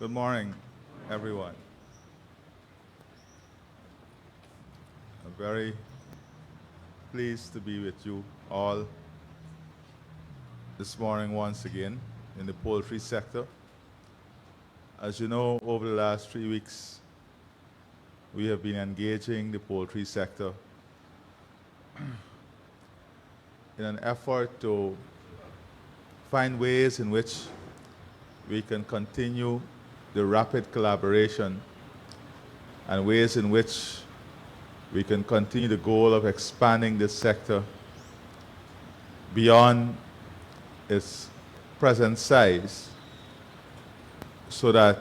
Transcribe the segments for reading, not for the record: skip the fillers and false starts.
Good morning, everyone. I'm very pleased to be with you all this morning once again in the poultry sector. As you know, over the last 3 weeks, we have been engaging the poultry sector in an effort to find ways in which we can continue the rapid collaboration and ways in which we can continue the goal of expanding this sector beyond its present size so that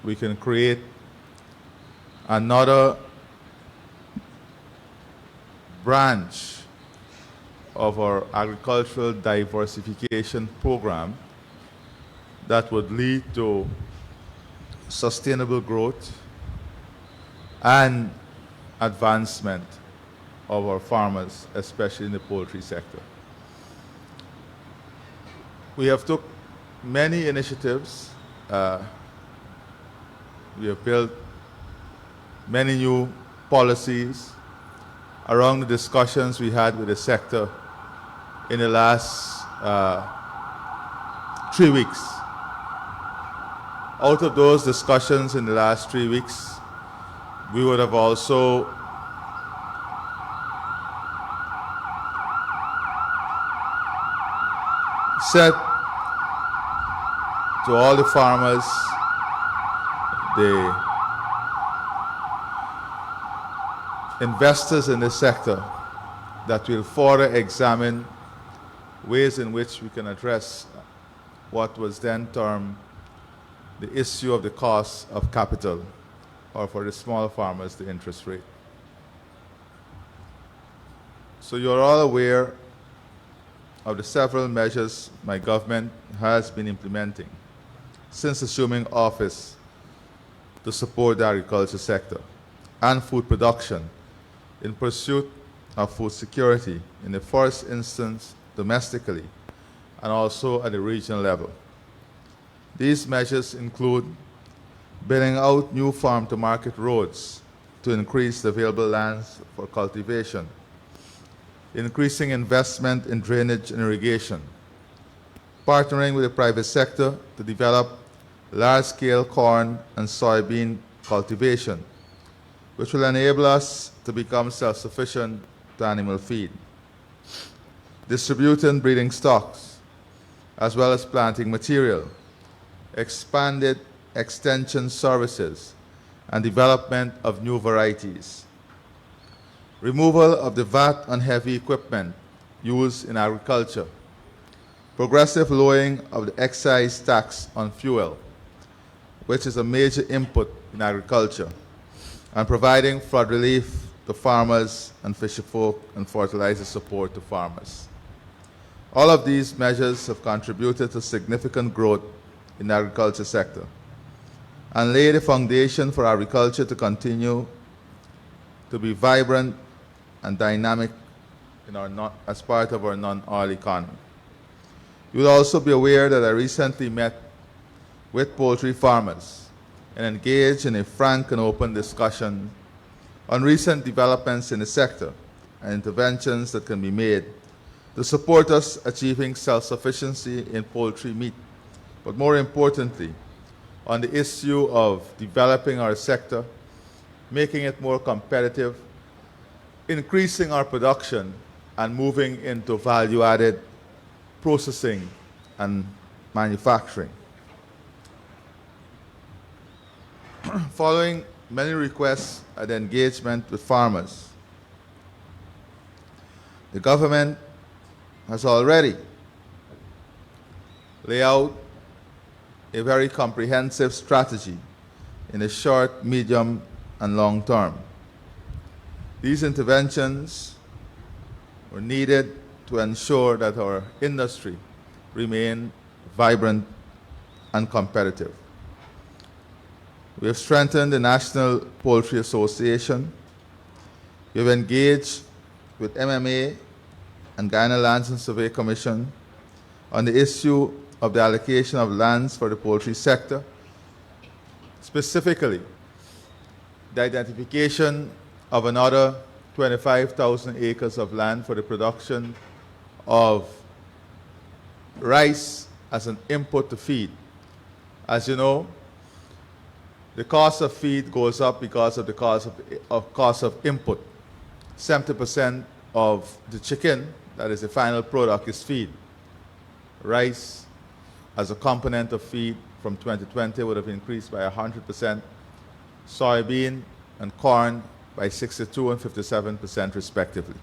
we can create another branch of our agricultural diversification program that would lead to sustainable growth and advancement of our farmers, especially in the poultry sector. We have took many initiatives. We have built many new policies around the discussions we had with the sector in the last 3 weeks. Out of those discussions in the last 3 weeks, we would have also said to all the farmers, the investors in this sector, that we'll further examine ways in which we can address what was then termed the issue of the cost of capital, or for the small farmers, the interest rate. So you're all aware of the several measures my government has been implementing since assuming office to support the agriculture sector and food production in pursuit of food security in the first instance domestically and also at the regional level. These measures include building out new farm-to-market roads to increase the available lands for cultivation, increasing investment in drainage and irrigation, partnering with the private sector to develop large-scale corn and soybean cultivation, which will enable us to become self-sufficient to animal feed, distributing breeding stocks, as well as planting material, expanded extension services, and development of new varieties. Removal of the VAT on heavy equipment used in agriculture. Progressive lowering of the excise tax on fuel, which is a major input in agriculture, and providing flood relief to farmers and fisherfolk and fertilizer support to farmers. All of these measures have contributed to significant growth in the agriculture sector and lay the foundation for agriculture to continue to be vibrant and dynamic as part of our non-oil economy. You will also be aware that I recently met with poultry farmers and engaged in a frank and open discussion on recent developments in the sector and interventions that can be made to support us achieving self-sufficiency in poultry meat, but more importantly, on the issue of developing our sector, making it more competitive, increasing our production, and moving into value-added processing and manufacturing. Following many requests and engagement with farmers, the government has already laid out a very comprehensive strategy in the short, medium, and long term. These interventions were needed to ensure that our industry remain vibrant and competitive. We have strengthened the National Poultry Association. We have engaged with MMA and Guyana Lands and Survey Commission on the issue of the allocation of lands for the poultry sector Specifically, the identification of another 25,000 acres of land for the production of rice as an input to feed. As you know, the cost of feed goes up because of the cost of input. 70% of the chicken, that is the final product, is feed. Rice as a component of feed from 2020 would have increased by 100%, soybean and corn by 62 and 57% respectively.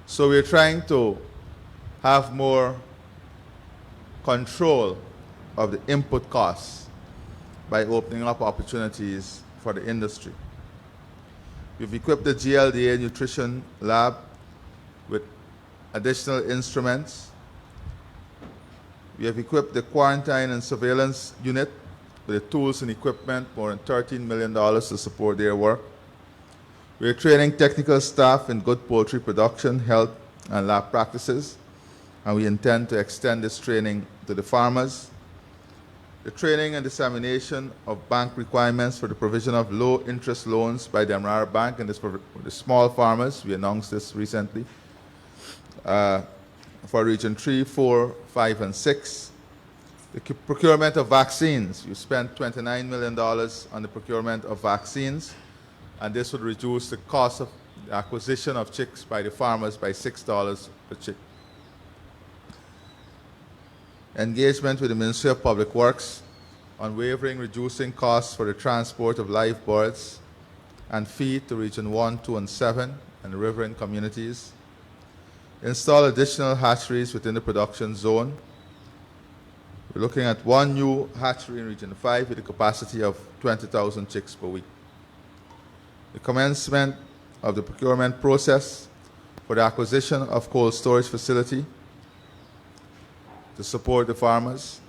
So we're trying to have more control of the input costs by opening up opportunities for the industry. We've equipped the GLDA Nutrition Lab with additional instruments. We have equipped the Quarantine and Surveillance Unit with the tools and equipment, more than $13 million to support their work. We are training technical staff in good poultry production, health, and lab practices, and we intend to extend this training to the farmers. The training and dissemination of bank requirements for the provision of low-interest loans by the Demerara Bank, and this for the small farmers. We announced this recently. For Region 3, 4, 5, and 6. The procurement of vaccines. We spent $29 million on the procurement of vaccines, and this would reduce the cost of the acquisition of chicks by the farmers by $6 per chick. Engagement with the Ministry of Public Works, unwavering reducing costs for the transport of live birds and feed to Region 1, 2, and 7 and riverine communities. Install additional hatcheries within the production zone. We're looking at one new hatchery in Region 5 with a capacity of 20,000 chicks per week. The commencement of the procurement process for the acquisition of cold storage facility to support the farmers.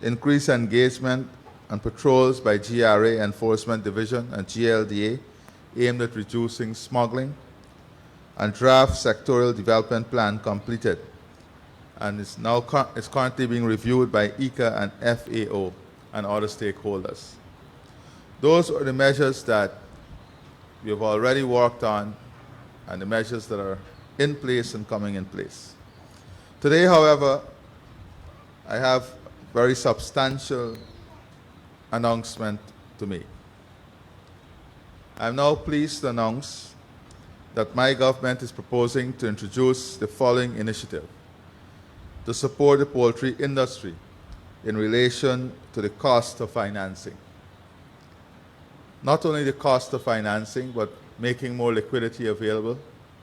Increase engagement and patrols by GRA Enforcement Division and GLDA aimed at reducing smuggling. And draft sectorial development plan completed, and is currently being reviewed by ICA and FAO and other stakeholders. Those are the measures that we have already worked on and the measures that are in place and coming in place. Today, however, I have a very substantial announcement to make. I'm now pleased to announce that my government is proposing to introduce the following initiative to support the poultry industry in relation to the cost of financing. Not only the cost of financing, but making more liquidity available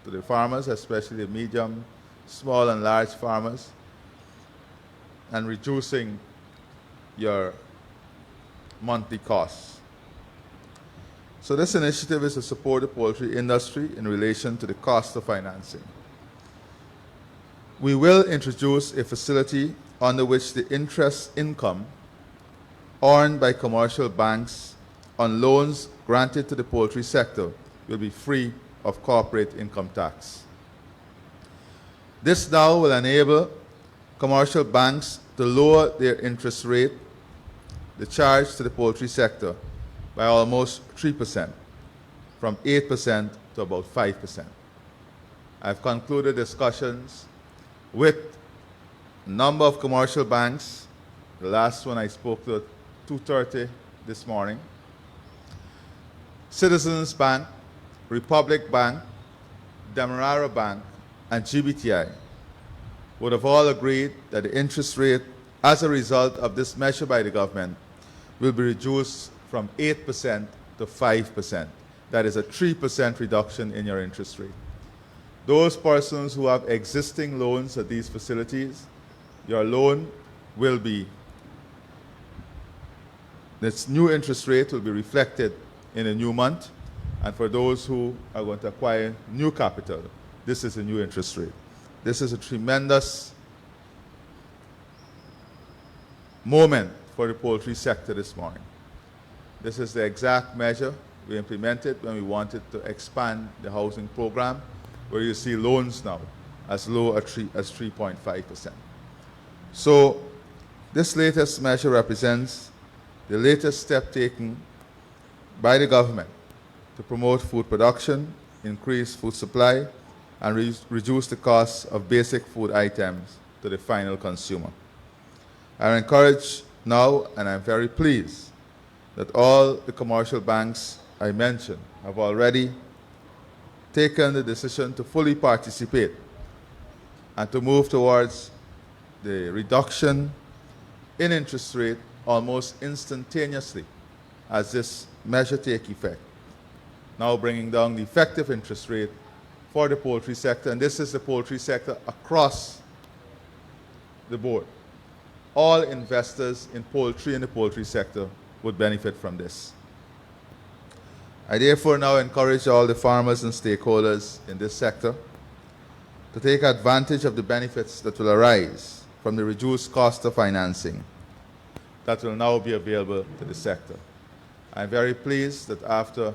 to the farmers, especially the medium, small, and large farmers, and reducing your monthly costs. So this initiative is to support the poultry industry in relation to the cost of financing. We will introduce a facility under which the interest income earned by commercial banks on loans granted to the poultry sector will be free of corporate income tax. This now will enable commercial banks to lower their interest rate, the charge to the poultry sector, by almost 3%, from 8% to about 5%. I've concluded discussions with a number of commercial banks. The last one I spoke to at 2:30 this morning. Citizens Bank, Republic Bank, Demerara Bank, and GBTI would have all agreed that the interest rate as a result of this measure by the government will be reduced from 8% to 5%. That is a 3% reduction in your interest rate. Those persons who have existing loans at these facilities, your loan will be, this new interest rate will be reflected in a new month. And for those who are going to acquire new capital, this is a new interest rate. This is a tremendous moment for the poultry sector this morning. This is the exact measure we implemented when we wanted to expand the housing program, where you see loans now as low as 3.5%. So This latest measure represents the latest step taken by the government to promote food production, increase food supply, and reduce the cost of basic food items to the final consumer. I am encouraged now, and I'm very pleased, that all the commercial banks I mentioned have already taken the decision to fully participate and to move towards the reduction in interest rate almost instantaneously as this measure take effect, now bringing down the effective interest rate for the poultry sector, and this is the poultry sector across the board. All investors in poultry and the poultry sector would benefit from this. I therefore now encourage all the farmers and stakeholders in this sector to take advantage of the benefits that will arise from the reduced cost of financing that will now be available to the sector. I'm very pleased that after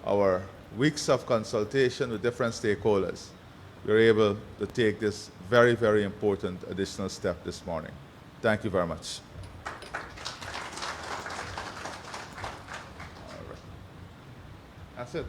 our weeks of consultation with different stakeholders, we're able to take this very, very important additional step this morning. Thank you very much. All right. That's it.